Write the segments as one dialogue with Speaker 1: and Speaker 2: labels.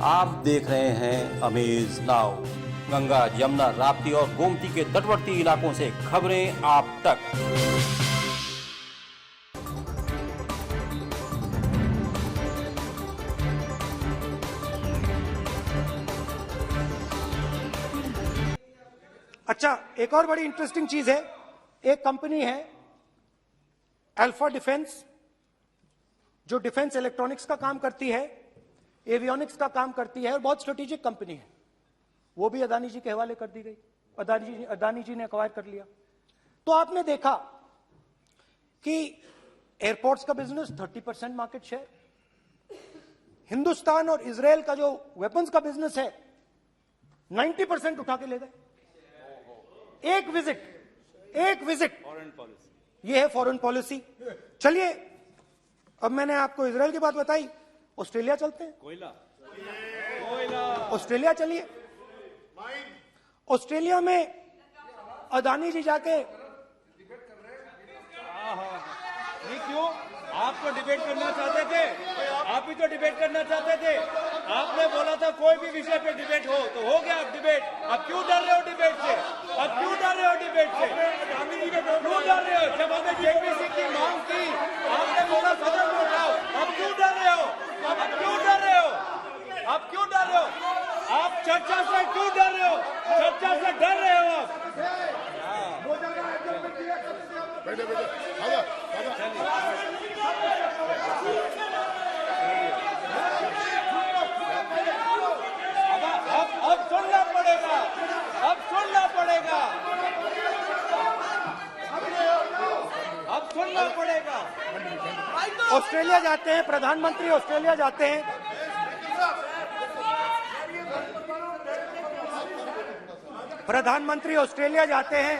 Speaker 1: आप देख रहे हैं अमेज नाउ। गंगा, यमुना, राप्ती और गोमती के तटवर्ती इलाकों से खबरें आप तक।
Speaker 2: अच्छा, एक और बड़ी इंटरेस्टिंग चीज है। एक कंपनी है अल्फा डिफेंस, जो डिफेंस इलेक्ट्रॉनिक्स का काम करती है, एवियोनिक्स का काम करती है और बहुत स्ट्रेटेजिक कंपनी है। वो भी अदानी जी के हवाले कर दी गई। अदानी जी ने एक्वायर कर लिया। तो आपने देखा कि एयरपोर्ट्स का बिजनेस 30% मार्केट शेयर, हिंदुस्तान और इजराइल का जो वेपन्स का बिजनेस है 90% उठा के ले गए। एक विजिट
Speaker 3: फॉरेन पॉलिसी,
Speaker 2: ये है फॉरेन पॉलिसी। चलिए, अब मैंने आपको इजराइल की बात बताई, ऑस्ट्रेलिया चलते हैं।
Speaker 3: कोयला,
Speaker 2: ऑस्ट्रेलिया चलिए। ऑस्ट्रेलिया में अदानी जी जाके
Speaker 3: नहीं क्यों? आप तो डिबेट करना चाहते थे, आप ही तो डिबेट करना चाहते थे। आपने बोला था कोई भी विषय पे डिबेट हो तो हो गया अब डिबेट। अब क्यों डर रहे हो डिबेट से? अब क्यों डर रहे हो डिबेट से? क्यों डर रहे हो? जब हमने जेपीसी की मांग की, आपने बोला सदन में उठाओ। अब क्यों डर रहे हो? अब क्यों डर रहे हो? अब क्यों डर रहे हो? आप चर्चा से क्यों डर रहे हो? चर्चा से डर रहे हो आप? अब सुनना पड़ेगा, अब सुनना पड़ेगा, अब सुनना पड़ेगा।
Speaker 2: ऑस्ट्रेलिया जाते हैं, प्रधानमंत्री ऑस्ट्रेलिया जाते हैं। प्रधानमंत्री ऑस्ट्रेलिया जाते हैं।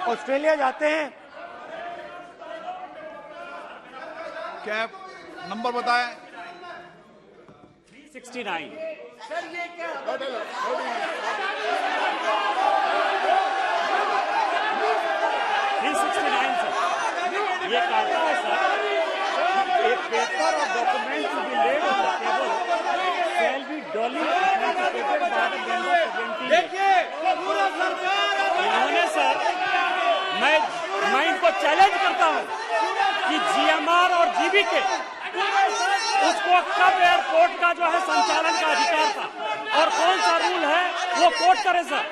Speaker 2: ऑस्ट्रेलिया जाते हैं।
Speaker 4: क्या नंबर बताएं?
Speaker 5: 369।
Speaker 3: सर ये क्या?
Speaker 5: 369 सर, ये कहता है सर, एक पेपर और document to be laid on the table shall be duly authenticated by the member presenting.
Speaker 3: देखिए पूरा सरकार
Speaker 5: इन्होंने सर, मैं इनको चैलेंज करता हूं कि जीएमआर और जीबीके उसको कब एयरपोर्ट का जो है संचालन का अधिकार था और कौन सा रूल है वो कोट करे सर।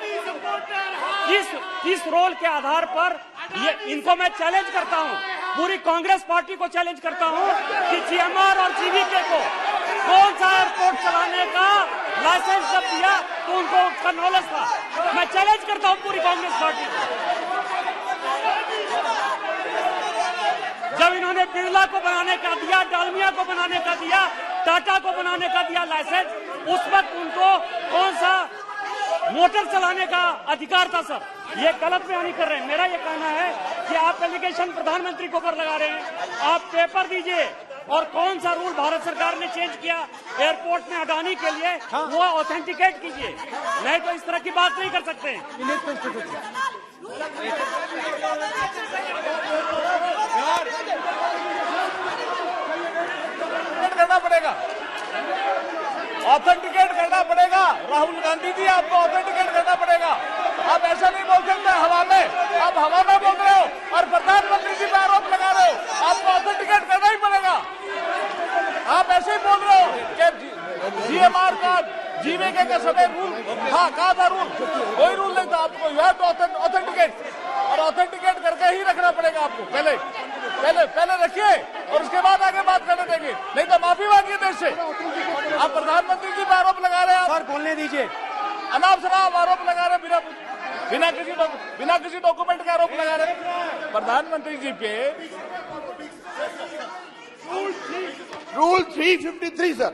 Speaker 5: किस रोल के आधार पर ये, इनको मैं चैलेंज करता हूं, पूरी कांग्रेस पार्टी को चैलेंज करता हूं कि जीएमआर और जीबीके को कौन सा एयरपोर्ट चलाने का लाइसेंस जब दिया तो उनको उसका नॉलेज था। मैं चैलेंज करता हूं पूरी कांग्रेस पार्टी को। जब इन्होंने बिरला को बनाने का दिया, डालमिया को बनाने का दिया, टाटा को बनाने का दिया लाइसेंस, उस वक्त उनको कौन सा मोटर चलाने का अधिकार था सर? ये गलत बयानी कर रहे हैं। मेरा ये कहना है कि आप एलिगेशन प्रधानमंत्री को ऊपर लगा रहे हैं, आप पेपर दीजिए और कौन सा रूल भारत सरकार ने चेंज किया एयरपोर्ट में अडानी के लिए वो ऑथेंटिकेट कीजिए, नहीं तो इस तरह की बात नहीं कर सकते।
Speaker 3: करना पड़ेगा, ऑथेंटिकेट करना पड़ेगा। राहुल गांधी जी, आपको ऑथेंटिकेट करना पड़ेगा। आप ऐसा नहीं बोल सकते हवा में, आप हवा में बोल रहे हो और प्रधानमंत्री जी पे आरोप लगा रहे हो। आपको ऑथेंटिकेट करना ही पड़ेगा। आप ऐसे ही बोल रहे हो कि जीएमआर का, जीवीके का समय रूल था, कहा था रूल? कोई रूल नहीं था। आपको यह तो ऑथेंटिकेट और ऑथेंटिकेट करके ही रखना पड़ेगा आपको। पहले रखिए और उसके बाद आगे बात करने देंगे, नहीं तो माफी मांगिए देश से। आप प्रधानमंत्री जी पे आरोप लगा रहे हैं,
Speaker 2: सर बोलने दीजिए।
Speaker 3: अनाप शनाप आरोप लगा रहे हैं, बिना किसी डॉक्यूमेंट के आरोप लगा रहे हैं प्रधानमंत्री जी पे।
Speaker 4: रूल 353 सर,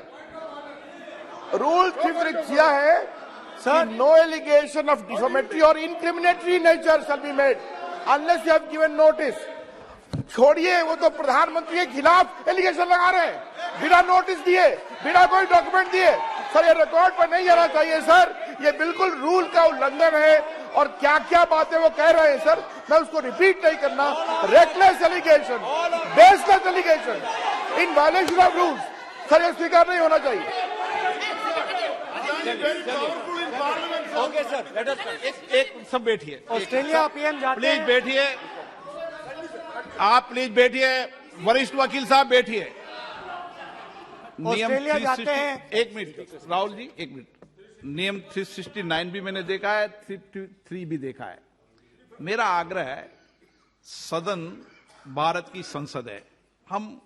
Speaker 4: रूल 353 किया है sir, no allegation of defamatory और incriminatory nature shall be made unless you have given notice. छोड़िए, वो तो प्रधानमंत्री के खिलाफ एलिगेशन लगा रहे हैं बिना नोटिस दिए, बिना कोई डॉक्यूमेंट दिए। सर ये रिकॉर्ड पर नहीं आना चाहिए सर, ये बिल्कुल रूल का उल्लंघन है और क्या क्या बातें वो कह रहे हैं सर, मैं उसको रिपीट नहीं करना। Reckless allegation, baseless allegation, in violation of rules, sir ये स्वीकार नहीं होना चाहिए।
Speaker 3: ओके सर, लेट अस एक सब बैठिए।
Speaker 2: ऑस्ट्रेलिया पीएम जाते
Speaker 3: प्लीज
Speaker 2: हैं।
Speaker 3: बैठिए, आप प्लीज बैठिए। वरिष्ठ वकील साहब बैठिए।
Speaker 2: ऑस्ट्रेलिया जाते हैं।
Speaker 3: एक मिनट राहुल जी, एक मिनट। नियम 369 भी मैंने देखा है, 333 भी देखा है। मेरा आग्रह है, सदन भारत की संसद है, हम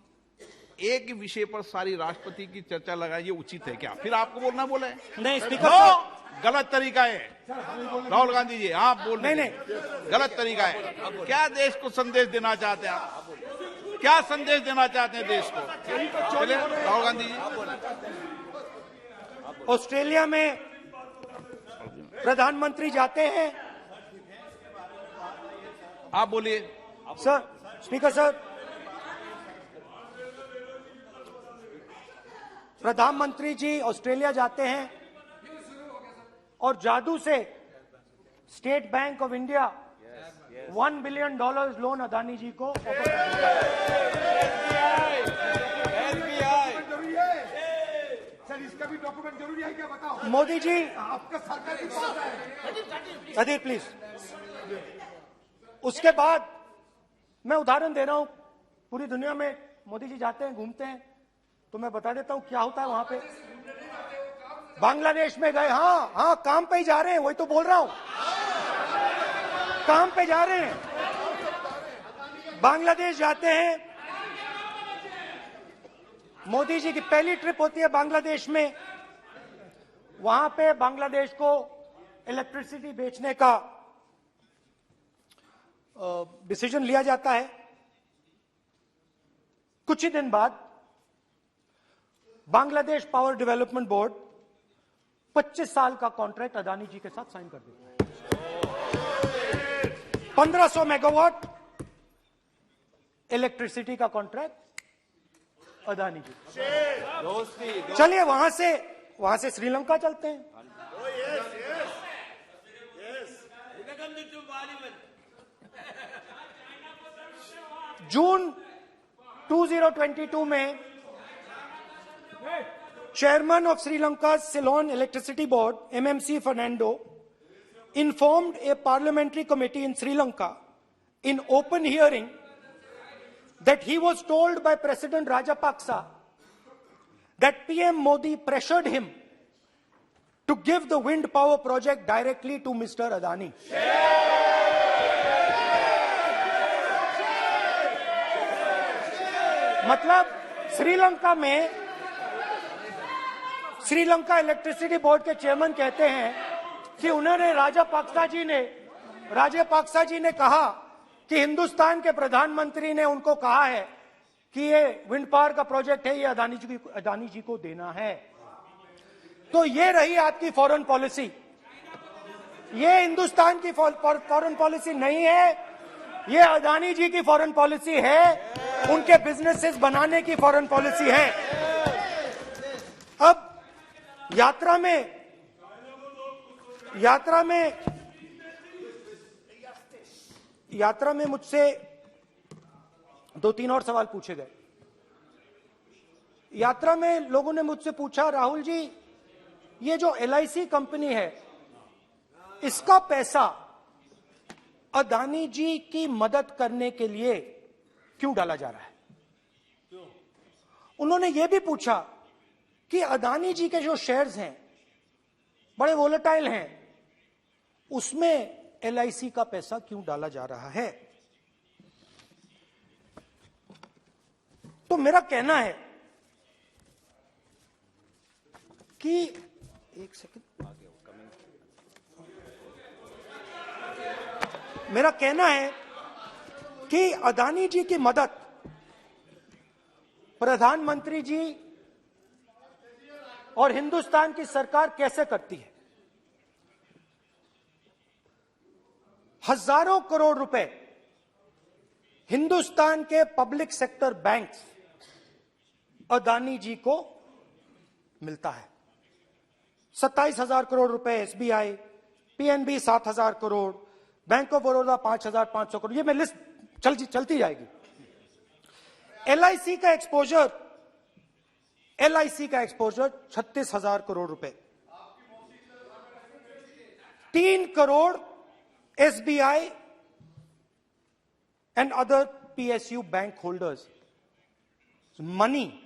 Speaker 3: एक ही विषय पर सारी राष्ट्रपति की चर्चा लगाए, ये उचित है क्या? फिर आपको बोलना बोले
Speaker 2: नहीं स्पीकर
Speaker 3: नो,
Speaker 2: साहब।
Speaker 3: गलत तरीका है। राहुल गांधी जी आप बोल रहे
Speaker 2: नहीं,
Speaker 3: गलत तरीका है। क्या देश को संदेश देना चाहते हैं आप? क्या संदेश देना चाहते हैं देश को? चलिए राहुल गांधी जी।
Speaker 2: ऑस्ट्रेलिया में प्रधानमंत्री जाते हैं।
Speaker 3: आप बोलिए
Speaker 2: सर, स्पीकर सर, प्रधानमंत्री जी ऑस्ट्रेलिया जाते हैं और जादू से State Bank of India $1 billion loan Adani ji को ऑफर करता
Speaker 4: सर इसका भी डॉक्यूमेंट जरूरी है क्या, बताओ?
Speaker 2: है। मोदी जी,
Speaker 4: आपका सरकार की बात है।
Speaker 2: अधीर प्लीज। उसके बाद मैं उदाहरण दे रहा हूं, पूरी दुनिया में मोदी जी जाते हैं, घूमते हैं, तो मैं बता देता हूं क्या होता है वहां पे। बांग्लादेश में गए, हाँ काम पे ही जा रहे हैं, वही तो बोल रहा हूं, काम पे जा रहे हैं। बांग्लादेश जाते हैं, मोदी जी की पहली ट्रिप होती है बांग्लादेश में। वहां पे बांग्लादेश को इलेक्ट्रिसिटी बेचने का डिसीजन लिया जाता है। कुछ ही दिन बाद बांग्लादेश पावर डेवलपमेंट बोर्ड 25 साल का कॉन्ट्रैक्ट अदानी जी के साथ साइन कर देता है। 1500 मेगावाट इलेक्ट्रिसिटी का कॉन्ट्रैक्ट अदानी जी। चलिए वहां से श्रीलंका चलते हैं। जून 2022 में Chairman of Sri Lanka's Ceylon Electricity Board, MMC Fernando, informed a parliamentary committee in Sri Lanka in open hearing that he was told by President Rajapaksa that PM Modi pressured him to give the wind power project directly to Mr. Adani. मतलब Sri Lanka electricity board के chairman कहते हैं कि उन्होंने राजापाक्सा जी ने कहा कि हिंदुस्तान के प्रधानमंत्री ने उनको कहा है कि ये विंड पावर का प्रोजेक्ट है, ये अदानी जी को देना है। तो ये रही आपकी फॉरेन पॉलिसी। ये हिंदुस्तान की फॉरेन पॉलिसी नहीं है, ये अदानी जी की फॉरेन पॉलिसी है, उनके बिजनेसेस बनाने की फॉरेन पॉलिसी है। अब यात्रा में मुझसे 2-3 और सवाल पूछे गए। यात्रा में लोगों ने मुझसे पूछा, राहुल जी ये जो LIC कंपनी है इसका पैसा अदानी जी की मदद करने के लिए क्यों डाला जा रहा है? उन्होंने यह भी पूछा कि अदानी जी के जो शेयर्स हैं बड़े वोलेटाइल हैं, उसमें LIC का पैसा क्यों डाला जा रहा है? तो मेरा कहना है कि एक सेकंड, मेरा कहना है कि अदानी जी की मदद प्रधानमंत्री जी और हिंदुस्तान की सरकार कैसे करती है? हजारों करोड़ रुपए हिंदुस्तान के public sector banks Adani ji को मिलता है। 27,000 करोड़ रुपए SBI, PNB 7,000 crore, bank of Baroda 5,500 crore, ये मैं लिस्ट चलती जाएगी। एलआईसी का एक्सपोजर 36,000 करोड़ रुपए। 3 crore SBI and other PSU bank holders. Money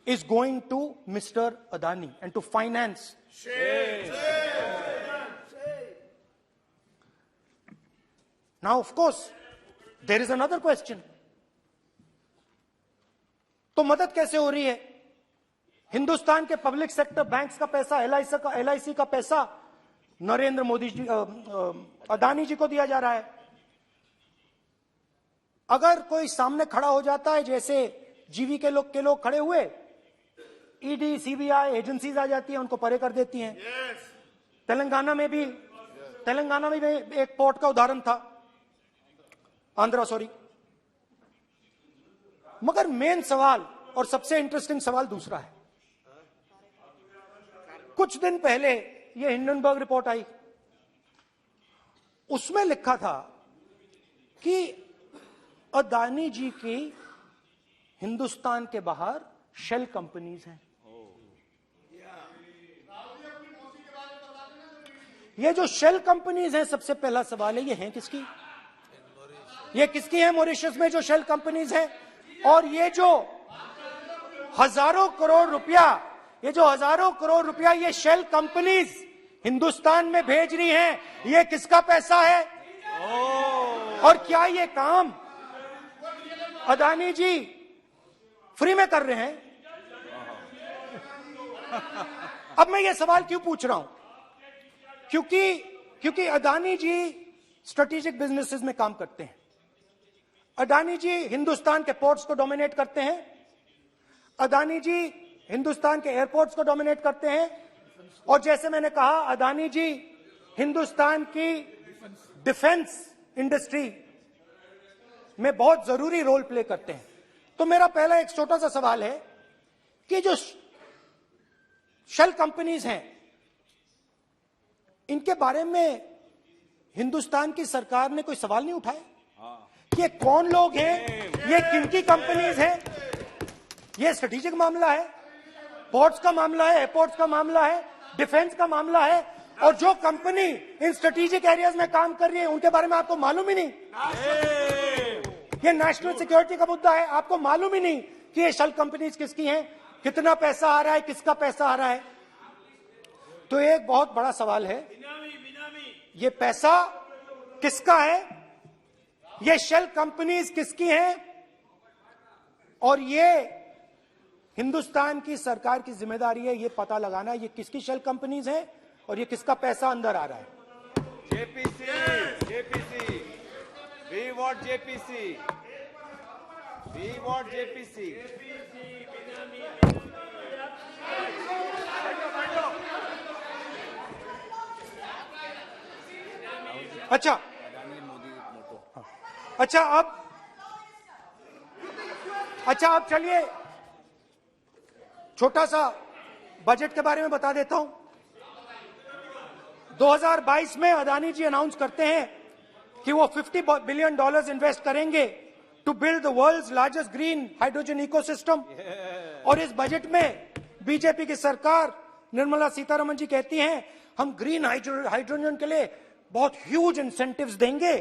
Speaker 2: is going to Mr. Adani and to finance. Now, of course, there is another question. तो मदद कैसे हो रही है? हिंदुस्तान के पब्लिक सेक्टर बैंक्स का पैसा, एलआईसी का पैसा नरेंद्र मोदी जी, अदानी जी को दिया जा रहा है। अगर कोई सामने खड़ा हो जाता है, जैसे जीवी के लोग खड़े हुए, ईडी, सीबीआई एजेंसीज आ जाती हैं, उनको परे कर देती हैं। तेलंगाना में भी एक पोर्ट का उदाहरण था, आंध्रा, सॉरी। मगर मेन सवाल और सबसे इंटरेस्टिंग सवाल दूसरा है। कुछ दिन पहले ये हिंडनबर्ग रिपोर्ट आई, उसमें लिखा था कि अदानी जी की हिंदुस्तान के बाहर शेल कंपनीज हैं। ये जो शेल कंपनीज हैं, सबसे पहला सवाल है, ये हैं किसकी? ये किसकी है मॉरिशस में जो शेल कंपनीज हैं? और ये जो हजारों करोड़ रुपया ये शेल कंपनीज हिंदुस्तान में भेज रही हैं, ये किसका पैसा है? और क्या ये काम अदानी जी फ्री में कर रहे हैं? अब मैं ये सवाल क्यों पूछ रहा हूं? क्योंकि अदानी जी स्ट्रेटेजिक बिजनेसेस में काम करते हैं। अदानी जी हिंदुस्तान के पोर्ट्स को डोमिनेट करते हैं। अदानी जी हिंदुस्तान के एयरपोर्ट्स को डोमिनेट करते हैं। और जैसे मैंने कहा, अदानी जी हिंदुस्तान की डिफेंस इंडस्ट्री में बहुत जरूरी रोल प्ले करते हैं। तो मेरा पहला एक छोटा सा सवाल है कि जो शेल कंपनीज हैं, इनके बारे में हिंदुस्तान की सरकार ने कोई सवाल नहीं उठाया कि ये कौन लोग हैं, ये किनकी कंपनीज हैं? ये स्ट्रेटेजिक मामला है, पोर्ट्स का मामला है, एयरपोर्ट्स का मामला है, डिफेंस का मामला है, और जो कंपनी इन स्ट्रेटेजिक एरियाज में काम कर रही है उनके बारे में आपको मालूम ही नहीं। ये नेशनल सिक्योरिटी का मुद्दा है, आपको मालूम ही नहीं कि ये शेल कंपनीज किसकी हैं, कितना पैसा आ रहा है, किसका पैसा आ रहा है। तो एक बहुत बड़ा सवाल है, ये पैसा किसका है, ये शेल कंपनीज किसकी हैं, और ये हिंदुस्तान की सरकार की जिम्मेदारी है ये पता लगाना ये किसकी शेल कंपनीज हैं और ये किसका पैसा अंदर आ रहा है।
Speaker 3: JPC, we want JPC.
Speaker 2: अब चलिए छोटा सा बजट के बारे में बता देता हूं। 2022 में अदानी जी अनाउंस करते हैं कि वो $50 बिलियन इन्वेस्ट करेंगे to build the world's largest green hydrogen ecosystem. और इस बजट में बीजेपी की सरकार निर्मला सीतारमण जी कहती हैं हम ग्रीन हाइड्रोजन के लिए बहुत ह्यूज इंसेंटिव्स देंगे,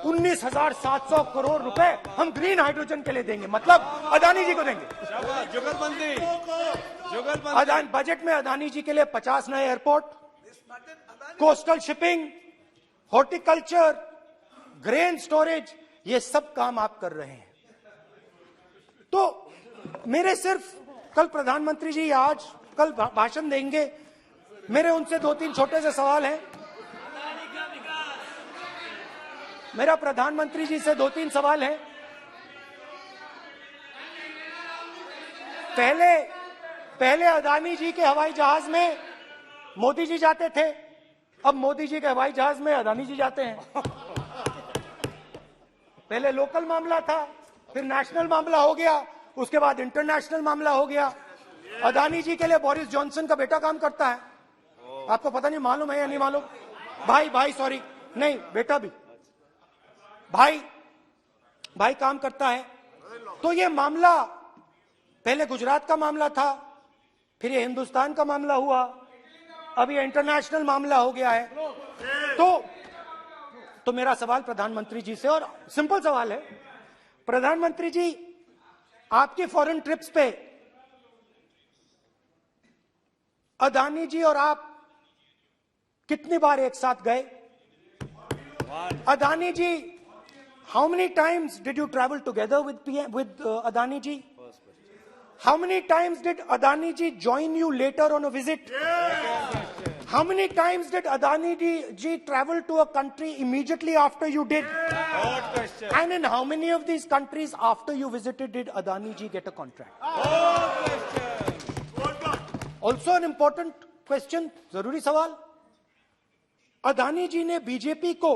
Speaker 2: 19,700 करोड़ रुपए हम ग्रीन हाइड्रोजन के लिए देंगे, मतलब अदानी जी को देंगे। जुगलबंदी बजट में अदानी जी के लिए 50 नए airport, coastal shipping, horticulture, grain storage, ये सब काम आप कर रहे हैं। तो मेरे सिर्फ कल प्रधानमंत्री जी कल भाषण देंगे, मेरे उनसे 2-3 छोटे से सवाल हैं। मेरा प्रधानमंत्री जी से 2-3 सवाल हैं। पहले अदानी जी के हवाई जहाज में मोदी जी जाते थे, अब मोदी जी के हवाई जहाज में अदानी जी जाते हैं। पहले लोकल मामला था, फिर नेशनल मामला हो गया, उसके बाद इंटरनेशनल मामला हो गया। अदानी जी के लिए बोरिस जॉनसन का बेटा काम करता है, आपको पता नहीं मालूम है या नहीं मालूम? भाई सॉरी, नहीं बेटा भी, भाई काम करता है। तो ये मामला पहले गुजरात का मामला था, फिर ये हिंदुस्तान का मामला हुआ, अब ये इंटरनेशनल मामला हो गया है। तो मेरा सवाल प्रधानमंत्री जी से, और सिंपल सवाल है, प्रधानमंत्री जी आपकी फॉरेन ट्रिप्स पे अदानी जी और आप कितनी बार एक साथ गए? Adani ji, how many times did you travel together with Adani ji? How many times did Adani ji join you later on a visit? How many times did Adani ji travel to a country immediately after you did? And in how many of these countries after you visited did Adani ji get a contract? Also an important question, जरूरी सवाल, अदानी जी ने BJP को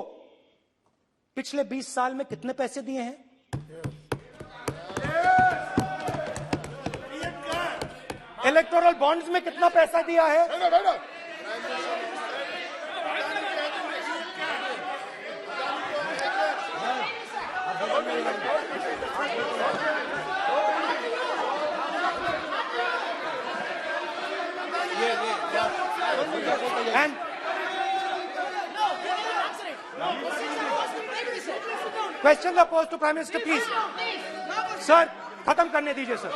Speaker 2: पिछले 20 साल में कितने पैसे दिए हैं? इलेक्टोरल बॉन्ड्स में कितना पैसा दिया है? And questions are posed to Prime Minister, please. Sir, खत्म करने दीजिए सर।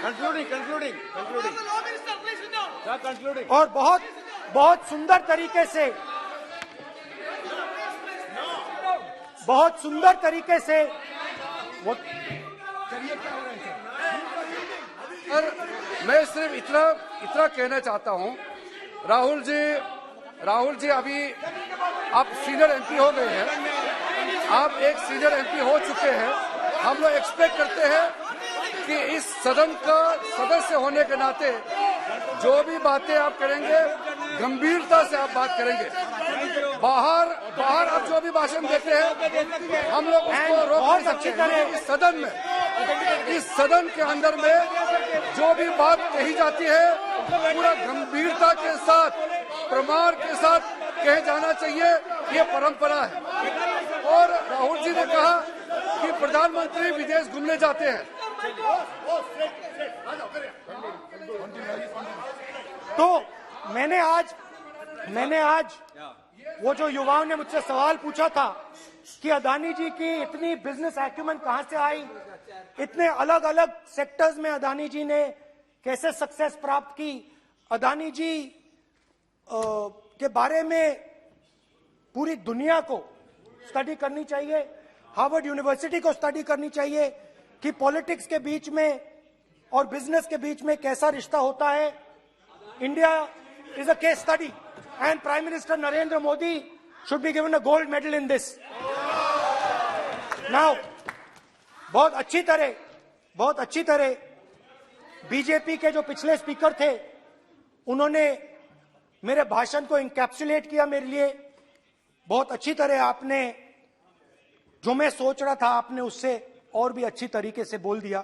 Speaker 3: Concluding. Sir, concluding.
Speaker 2: और बहुत सुंदर तरीके से वो
Speaker 6: और मैं सिर्फ इतना कहना चाहता हूं, राहुल जी अभी आप सीनियर एमपी हो गए हैं, आप एक सीनियर एमपी हो चुके हैं। हम लोग एक्सपेक्ट करते हैं कि इस सदन का सदस्य होने के नाते जो भी बातें आप करेंगे गंभीरता से आप बात करेंगे। बाहर आप जो भी भाषण देते हैं हम लोग उसको रोक नहीं सकते हैं। इस सदन के अंदर में जो भी बात कही जाती है पूरा गंभीरता के साथ, प्रमाण के साथ कहे जाना चाहिए, ये परंपरा है। और राहुल जी ने कहा कि प्रधानमंत्री विदेश घूमने जाते हैं।
Speaker 2: तो मैंने आज वो जो युवाओं ने मुझसे सवाल पूछा था कि अदानी जी की इतनी बिजनेस एक्यूमेंट कहां से आई, इतने अलग अलग सेक्टर्स में अदानी जी ने कैसे सक्सेस प्राप्त की, अदानी जी के बारे में पूरी दुनिया को स्टडी करनी चाहिए, हार्वर्ड यूनिवर्सिटी को स्टडी करनी चाहिए कि पॉलिटिक्स के बीच में और बिजनेस के बीच में कैसा रिश्ता होता है। India is a case study and prime minister Narendra Modi should be given a gold medal in this. Now बहुत अच्छी तरह बीजेपी के जो पिछले स्पीकर थे उन्होंने मेरे भाषण को इंकैप्सुलेट किया मेरे लिए। बहुत अच्छी तरह आपने जो मैं सोच रहा था आपने उससे और भी अच्छी तरीके से बोल दिया।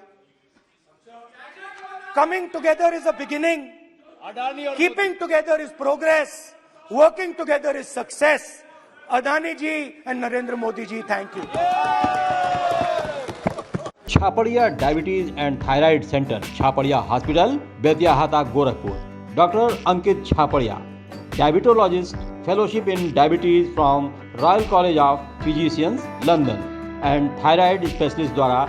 Speaker 2: Coming together is a beginning, keeping together is progress, working together is success. Adani ji and Narendra Modi ji, thank you.
Speaker 1: Chhaparia diabetes and thyroid centre, Chhaparia hospital, Betiahata, Gorakhpur. Doctor Ankit Chhaparia, diabetologist, fellowship in diabetes from Royal College of Physicians, London, and thyroid specialist द्वारा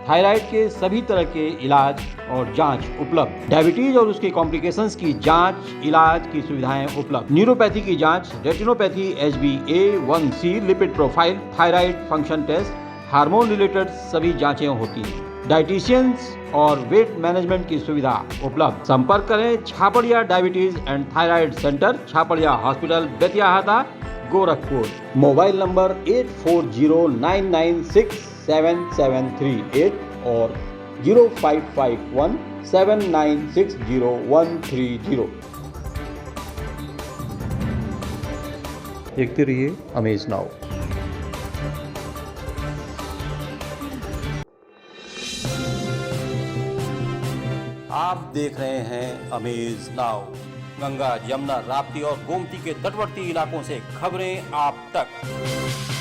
Speaker 1: thyroid के सभी तरह के इलाज और जांच उपलब्ध। Diabetes और उसके कॉम्प्लिकेशंस की जांच, इलाज की सुविधाएं उपलब्ध। न्यूरोपैथी की जांच, retinopathy, HbA1c, lipid profile, thyroid function test, hormone related सभी जांचें होती हैं। डाइटिशियंस और वेट मैनेजमेंट की सुविधा उपलब्ध। संपर्क करें Chhaparia diabetes and thyroid centre, Chhaparia hospital, Betiahata, Gorakhpur. Mobile number 8409967738 और 05517960 देखते रहिए अमेज नाउ। आप देख रहे हैं अमेज नाउ। गंगा, जमुना, राप्ती और गोमती के तटवर्ती इलाकों से खबरें आप तक।